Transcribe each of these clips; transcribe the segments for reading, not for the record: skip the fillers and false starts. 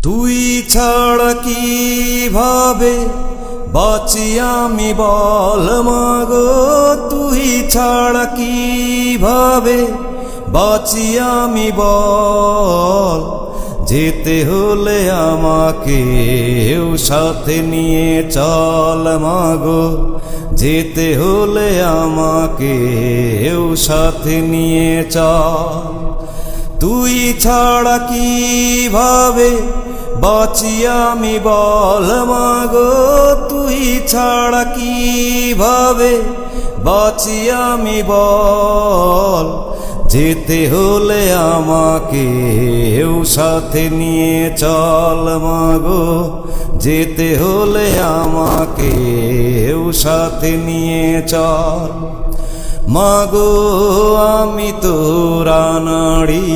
তুই ছাড়া কিভাবে বাঁচি আমি বল মাগো, তুই ছাড়া কিভাবে বাঁচি আমি বল। যেতে হলে আমাকে সাথে নিয়ে চল মাগো, যেতে হলে আমাকে সাথে নিয়ে চল। তুই ছাড়া কিভাবে বাঁচি আমি বল মাগো, তুই ছাড়া কিভাবে বাঁচি আমি বল। যেতে হলে আমাকে সাথে নিয়ে চল মাগো, যেতে হলে আমাকে সাথে নিয়ে চল। মাগো আমি তোর নারী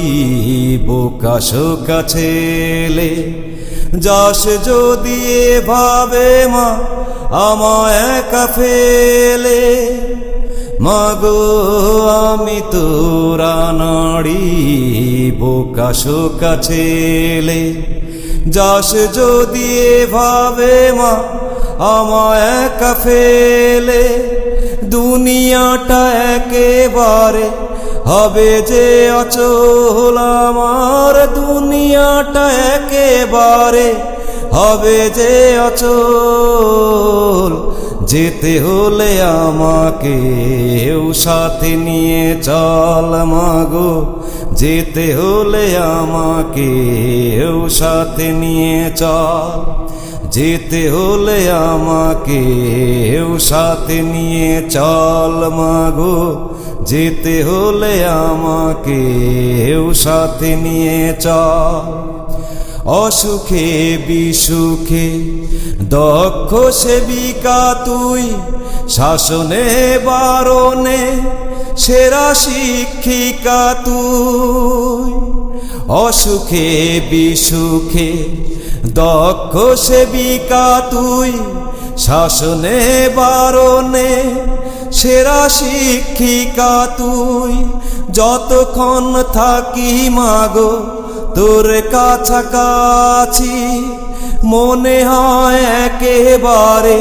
বোকা শোকা ছেলে, যাস যদি এভাবে মা আমায় একা ফেলে। মাগো আমি তোর নারী বোকা শোকা ছেলে, যাস যদি এভাবে মা আমায় একা ফেলে। দুনিয়াটা একেবারে হবে যে অচল আমার, দুনিয়াটা একেবারে হবে যে অচল। যেতে হলে আমাকে সাথে নিয়ে চল মাগো, যেতে হলে আমাকে সাথে নিয়ে চল। যেতে হলে আমাকে সাথে নিয়ে চল মাগো, যেতে হলে আমাকে সাথে নিয়ে চল। অসুখে বিসুখে দক্ষ সেবিকা তুই, শাসনে বারণে সেরা শিক্ষিকা তুই। অসুখে বিসুখে দক্ষ সেবিকা তুই, শাসনে বারণে সেরা শিক্ষিকা তুই। যতক্ষণ থাকি মাগো তোর কাছাকাছি, মনে হয় একেবারে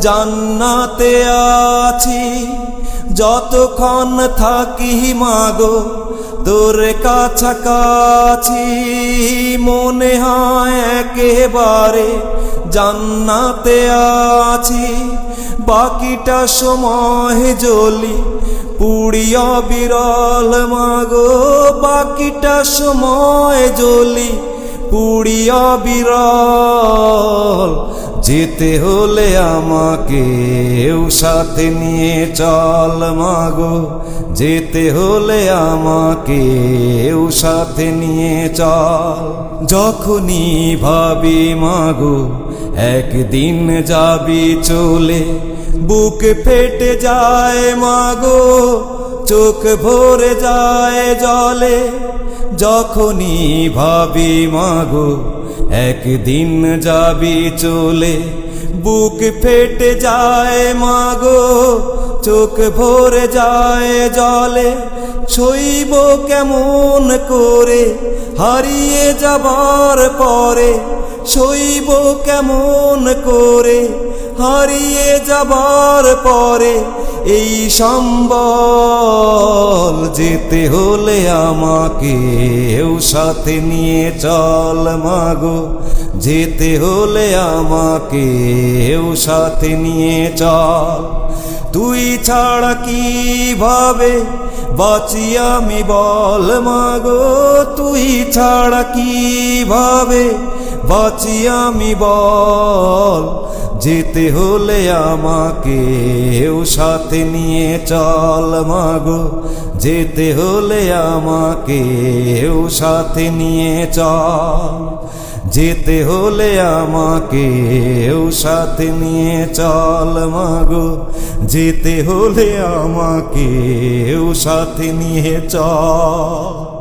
জান্নাতে আছি। যতক্ষণ থাকি মাগো তোর কাছাকাছি, মনে হয় একেবারে জান্নাতে আছি। বাকিটা সময় জ্বলি পুড়িয়া বিরল মাগো, বাকিটা সময় জ্বলি পুড়িয়া বিরল। যেতে হলে আমাকে সাথে নিয়ে চল মাগো, যেতে হলে আমাকে সাথে নিয়ে চল। যখনই ভাবি মাগো একদিন যাবি চলে, বুক ফেটে যায় মাগো, চোখ ভরে যায় জলে। যখনই ভাবি মাগো একদিন যাবি চলে, বুক ফেটে যায় মাগো, চোখ ভরে যায় জলে। সইব কেমন করে হারিয়ে যাবার পরে, সইব কেমন করে হারিয়ে যাবার পরে এই সম্বল। যেতে হলে আমাকে সাথে নিয়ে চল মাগো, যেতে হলে আমাকে সাথে নিয়ে চল। তুই ছাড়া কিভাবে বাঁচি আমি বল মাগো, তুই ছাড়া কিভাবে বাঁচি আমি বল। যেতে হলে আমাকে সাথে নিয়ে চল মাগো, যেতে হলে আমাকে সাথে নিয়ে চল। যেতে হলে আমাকে সাথে নিয়ে চল মাগো, যেতে হলে আমাকে সাথে নিয়ে চল।